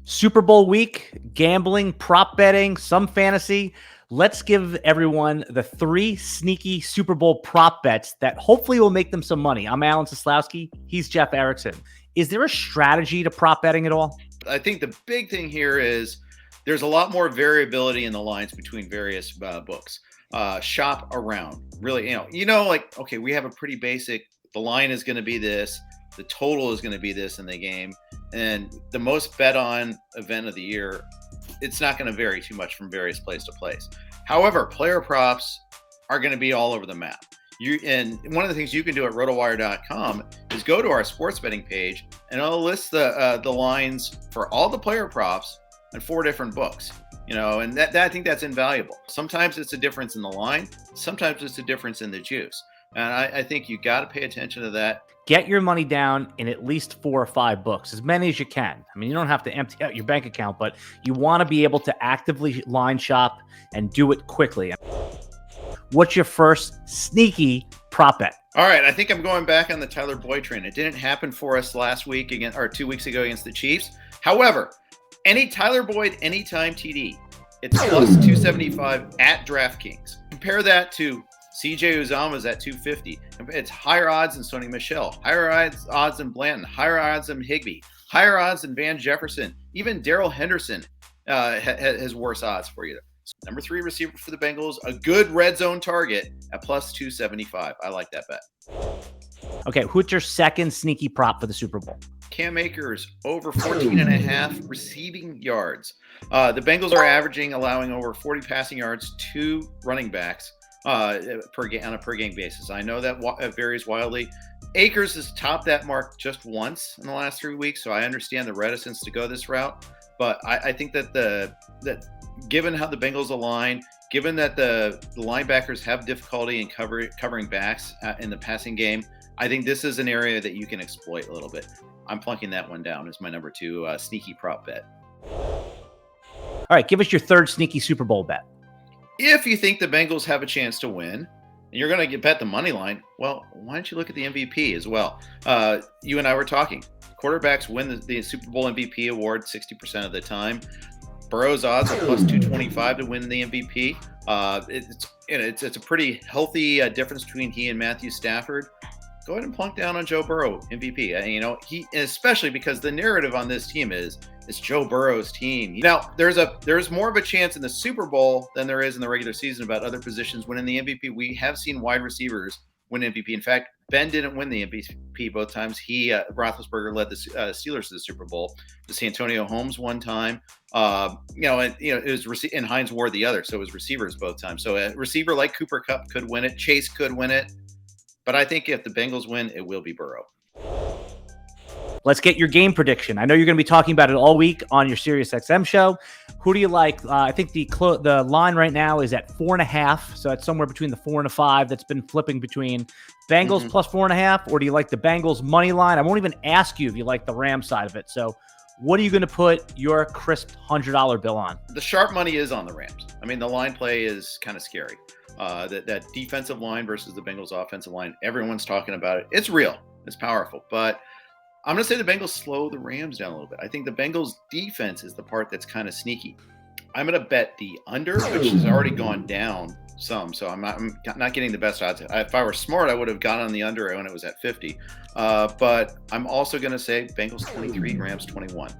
Super Bowl week, gambling, prop betting, some fantasy. Let's give everyone the 3 sneaky Super Bowl prop bets that hopefully will make them some money. I'm Alan Seslowsky. He's Jeff Erickson. Is there a strategy to prop betting at all? I think the big thing here is there's a lot more variability in the lines between various books. Shop around. Really, okay, we have a pretty basic, the line is going to be this, the total is going to be this in the game, and the most bet on event of the year, it's not going to vary too much from various place to place. However, player props are going to be all over the map. And one of the things you can do at RotoWire.com is go to our sports betting page, and it'll list the lines for all the player props on 4 different books. And that I think that's invaluable. Sometimes it's a difference in the line. Sometimes it's a difference in the juice. And I think you got to pay attention to that. Get your money down in at least 4 or 5 books, as many as you can. I mean, you don't have to empty out your bank account, but you want to be able to actively line shop and do it quickly. What's your first sneaky prop bet? All right, I think I'm going back on the Tyler Boyd train. It didn't happen for us last week or 2 weeks ago against the Chiefs. However, any Tyler Boyd anytime TD, it's plus 275 at DraftKings. Compare that to CJ Uzomah's at 250. It's higher odds than Sony Michel, higher odds than Blanton, higher odds than Higbee, higher odds than Van Jefferson. Even Darrell Henderson has worse odds for you. Number 3 receiver for the Bengals, a good red zone target at plus 275. I like that bet. Okay, who's your second sneaky prop for the Super Bowl? Cam Akers over 14.5 receiving yards. The Bengals are allowing over 40 passing yards to running backs on a per game basis. I know that varies wildly. Akers has topped that mark just once in the last 3 weeks, so I understand the reticence to go this route. But I think that that given how the Bengals align, given that the linebackers have difficulty in covering backs in the passing game, I think this is an area that you can exploit a little bit. I'm plunking that one down as my number 2 sneaky prop bet. All right, give us your third sneaky Super Bowl bet. If you think the Bengals have a chance to win, and you're going to bet the money line, well, why don't you look at the MVP as well? You and I were talking. Quarterbacks win the Super Bowl MVP award 60% of the time. Burrow's odds are plus 225 to win the MVP. It's a pretty healthy difference between he and Matthew Stafford. Go ahead and plunk down on Joe Burrow MVP. He especially because the narrative on this team is it's Joe Burrow's team. Now there's more of a chance in the Super Bowl than there is in the regular season about other positions winning the MVP. We have seen wide receivers win MVP. In fact, Ben didn't win the MVP both times. Roethlisberger led the Steelers to the Super Bowl. The Santonio Holmes one time. It was and Hines Ward the other. So it was receivers both times. So a receiver like Cooper Kupp could win it. Chase could win it. But I think if the Bengals win, it will be Burrow. Let's get your game prediction. I know you're going to be talking about it all week on your SiriusXM show. Who do you like? I think the line right now is at 4.5, so it's somewhere between the 4 and the 5. That's been flipping between Bengals plus 4.5, or do you like the Bengals money line? I won't even ask you if you like the Rams side of it. So, what are you going to put your crisp $100 bill on? The sharp money is on the Rams. I mean, the line play is kind of scary. That defensive line versus the Bengals offensive line, everyone's talking about it. It's real. It's powerful. But I'm going to say the Bengals slow the Rams down a little bit. I think the Bengals defense is the part that's kind of sneaky. I'm going to bet the under, which has already gone down some. So I'm not getting the best odds. If I were smart, I would have gone on the under when it was at 50. But I'm also going to say Bengals 23, Rams 21.